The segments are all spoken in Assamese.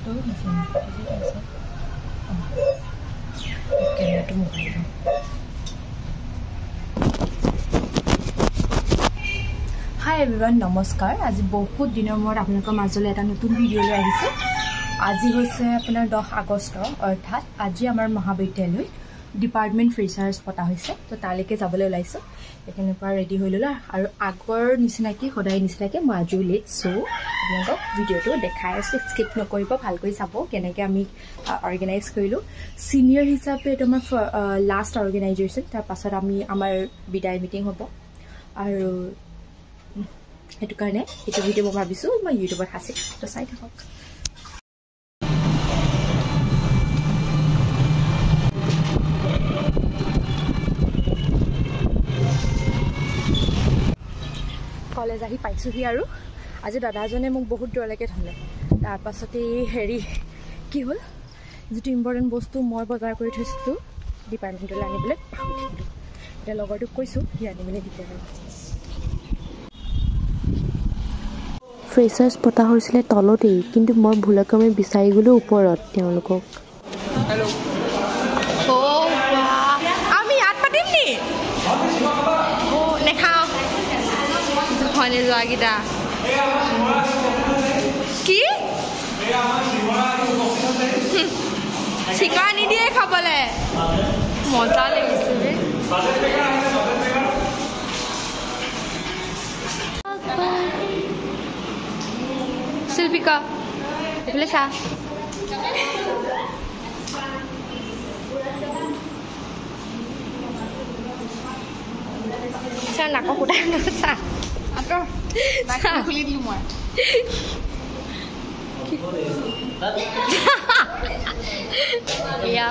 Tối là gì? Camera mobile. Hi everyone, নমস্কাৰ। আজি বহুত দিনৰ মূৰত আপোনালোকৰ মাজলৈ এটা নতুন ভিডিঅ' লৈ আহিছো। আজি হৈছে আপোনাৰ 10 আগষ্ট, অৰ্থাৎ আজি আমাৰ মহাবিদ্যালয় ডিপাৰ্টমেণ্ট ফ্ৰেচাৰ্ছ পতা হৈছে। তো তালৈকে যাবলৈ ওলাইছো। এখানৰ পৰা ৰেডি হৈ ললা আৰু আগৰ নিচিনাকৈ সদায় নিচিনাকৈ মই আজি লেট চ' আপোনালোকক ভিডিঅ'টো দেখাই আছো। স্কিপ নকৰিব, ভালকৈ চাব কেনেকৈ আমি অৰ্গেনাইজ কৰিলোঁ। চিনিয়ৰ হিচাপে এইটো আমাৰ লাষ্ট অৰ্গেনাইজেশ্যন। তাৰপাছত আমাৰ বিদায় মিটিং হ'ব আৰু সেইটো কাৰণে এইটো ভিডিঅ' মই ভাবিছোঁ মই ইউটিউবত সাঁচি তো চাই থাকক। কলেজ আহি পাইছোঁহি আৰু আজি দাদাজনে মোক বহুত দূৰলৈকে থ'লে। তাৰপাছতে হেৰি কি হ'ল, যিটো ইম্পৰ্টেণ্ট বস্তু মই বজাৰ কৰি থৈছিলোঁ ডিপাৰ্টমেণ্টলৈ আনিবলৈ পাহৰি থাকিলোঁ। এতিয়া লগৰটোক কৈছোঁ সি আনিবলৈ দিছে। ফ্ৰেচাৰ্ছ পতা হৈছিলে তলতেই, কিন্তু মই ভুলক্ৰমে বিচাৰি গ'লোঁ ওপৰত তেওঁলোকক। আমি ইয়াত পাতিম নি? নেখাওঁ হয়নে যোৱাকেইটা কি চিকা নিদিয়ে খাবলৈ মজা লাগিছে বে। শিল্পিকা এইফালে চা। চা নাকৰ ফুটা চা খুলি দিলো মই। এয়া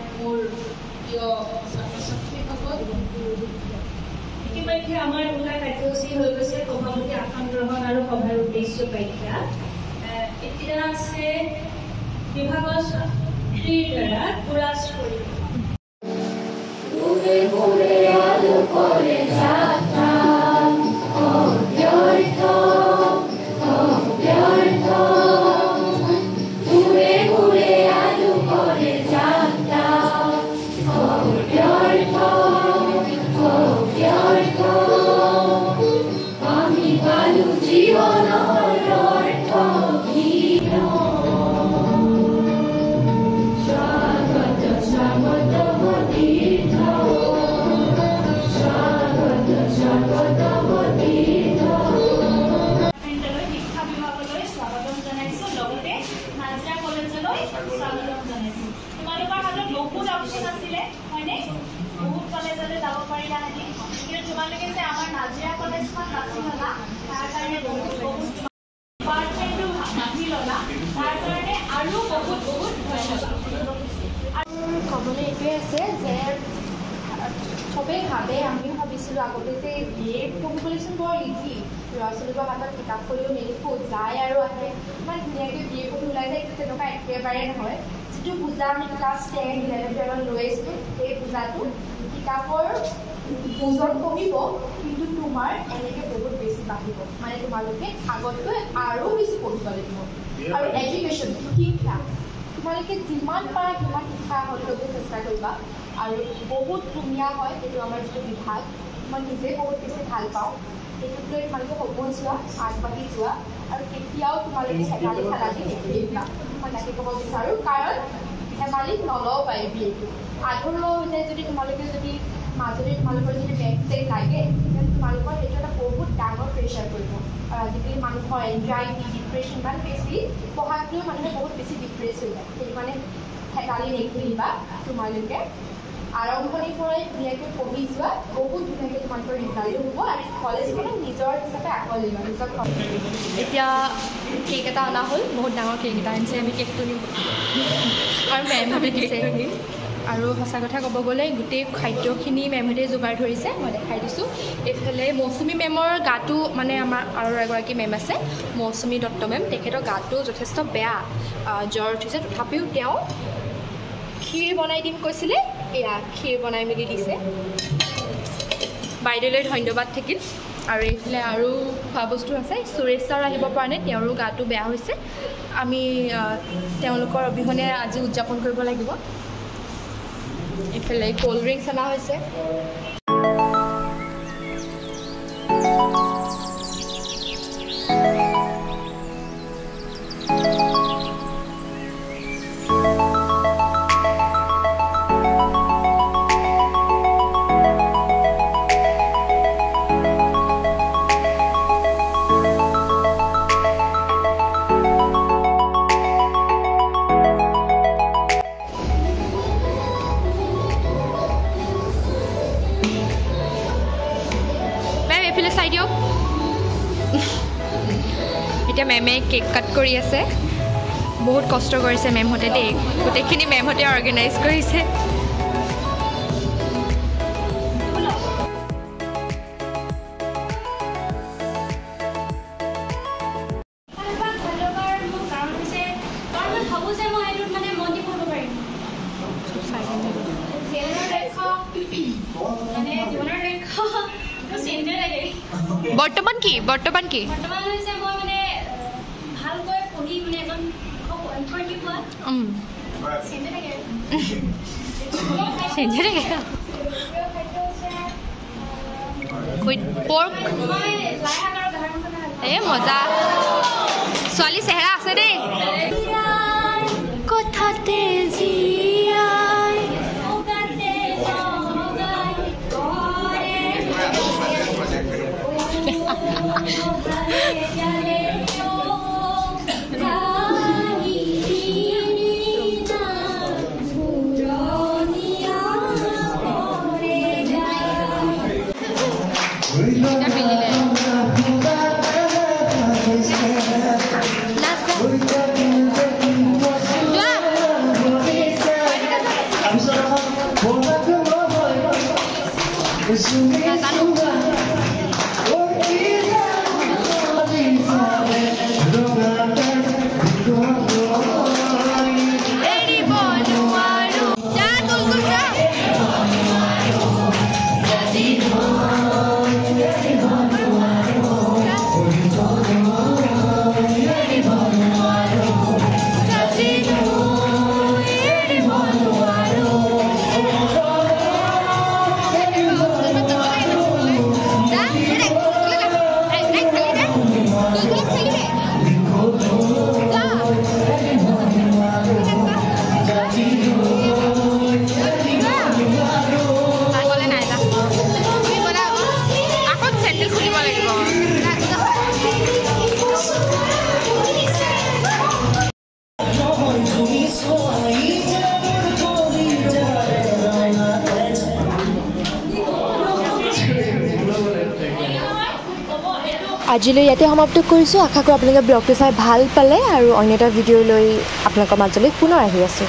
মোৰ প্ৰিয় ছাত্ৰ ছাত্ৰীসকল, ইতিমধ্যে আমাৰ দুটা কাৰ্যসূচী হৈ গৈছে সভাপতি আসন গ্ৰহণ আৰু সভাৰ উদ্দেশ্য ব্যাখ্যা। এতিয়া আছে বিভাগৰ ছাত্ৰীৰ দ্বাৰা কুৰাজ কৰিব। কৰিবলৈ স্বাগতম জনাইছোঁ। তোমালোকৰ হাতত বহুত অপশ্যন আছিলে হয়নে? বহুত কলেজলৈ যাব পাৰিলা হেঁতেন, কিন্তু তোমালোকে যে আমাৰ নাজিৰা কলেজখন বাছি ল'লা তাৰ কাৰণে বহুত ডিপাৰ্টমেণ্টটো বাছি ল'লা তাৰ কাৰণে আৰু বহুত ধন্যবাদ। আৰু ক'বলৈ এইটোৱে আছে যে চবেই ভাবে, আমিও ভাবিছিলোঁ আগতে যে BA পঢ়িবলৈচোন বৰ ইজি, ল'ৰা ছোৱালীবোৰৰ হাতত কিতাপ পঢ়িও মেলিব যায় আৰু আহে ইমান ধুনীয়াকৈ BA পঢ়ি ওলাই যায়, কিন্তু তেনেকুৱা একেবাৰে নহয়। যিটো বুজা আমি ক্লাছ 10, 11, 12 লৈ আছিলোঁ, সেই বুজাটো কিতাপৰ ওজন কমিব, কিন্তু তোমাৰ এনেকৈ বহুত বেছি বাঢ়িব। মানে তোমালোকে আগতকৈ আৰু বেছি পঢ়িব লাগিব। আৰু এডুকেশ্যন, শিক্ষা, তোমালোকে যিমান পাৰা সিমান শিক্ষা আহৰণ কৰিবলৈ চেষ্টা কৰিবা। আৰু বহুত ধুনীয়া হয় এইটো আমাৰ যিটো বিভাগ, মই নিজে বহুত বেছি ভাল পাওঁ। এইটোক লৈ তোমালোকে সপোন চোৱা, আগবাঢ়ি যোৱা, আৰু কেতিয়াও তোমালোকে ধেমালি খেলালি নেখেলিবা, মই তাকে ক'ব বিচাৰোঁ। কাৰণ ধেমালিত নলওঁ পাৰি BA-টো আধৰুৱা হৈ যায়। যদি তোমালোকে যদি মাজতে তোমালোকৰ যদি বেক চেক লাগে, তেতিয়াহ'লে তোমালোকৰ সেইটো এটা বহুত ডাঙৰ প্ৰেছাৰ পৰিব। আৰু আজিকালি মানুহৰ এনজাইটি, ডিপ্ৰেশ্যন ইমান বেছি, পঢ়াক লৈ মানুহে বহুত বেছি ডিপ্ৰেছ হৈ যায়। সেইটো কাৰণে হেতালি নেখেলিবা, তোমালোকে আৰম্ভণিৰ পৰাই ধুনীয়াকৈ পঢ়ি যোৱা, বহুত ধুনীয়াকৈ তোমালোকৰ ৰিজাল্টো হ'ব আৰু কলেজখনক নিজৰ হিচাপে আঁকোৱালি লোৱা, নিজৰ এতিয়া কেক এটা অনা হ'ল, বহুত ডাঙৰ কেক এটা আনিছে, আমি কেকটো নিম আৰু মেমহঁতে দিছে। আৰু সঁচা কথা ক'ব গ'লে গোটেই খাদ্যখিনি মেমহঁতে যোগাৰ ধৰিছে, মই দেখাই দিছোঁ। এইফালে মৌচুমী মেমৰ গাটো, মানে আমাৰ আৰু এগৰাকী মেম আছে মৌচুমী দত্ত মেম, তেখেতৰ গাটো যথেষ্ট বেয়া, জ্বৰ উঠিছে, তথাপিও তেওঁ ক্ষীৰ বনাই দিম কৈছিলে, এয়া ক্ষীৰ বনাই মেলি দিছে। বাইদেউলৈ ধন্যবাদ থাকিল। আৰু এইফালে আৰু খোৱা বস্তু আছে, সুৰেশ ছাৰ আহিব পৰা নাই, তেওঁৰো গাটো বেয়া হৈছে, আমি তেওঁলোকৰ অবিহনে আজি উদযাপন কৰিব লাগিব। এইফালে ক'ল্ড ড্ৰিংকছ অনা হৈছে। চাই দিয়ক, এতিয়া মেমে কেক কাট কৰি আছে, বহুত কষ্ট কৰিছে মেমহঁতে দেই, গোটেইখিনি মেমহঁতে অৰ্গেনাইজ কৰিছে। বৰ্তমান কি হৈছে মই মানে ভালকৈ পঢ়ি মানে এজন মজা ছোৱালী চেহেৰা আছে দেই। কথাতে আজিলৈ ইয়াতে সমাপ্ত কৰিছোঁ। আশা কৰোঁ আপোনালোকে ব্লগটো চাই ভাল পালে আৰু অন্য এটা ভিডিঅ' লৈ আপোনালোকৰ মাজলৈ পুনৰ আহি আছোঁ।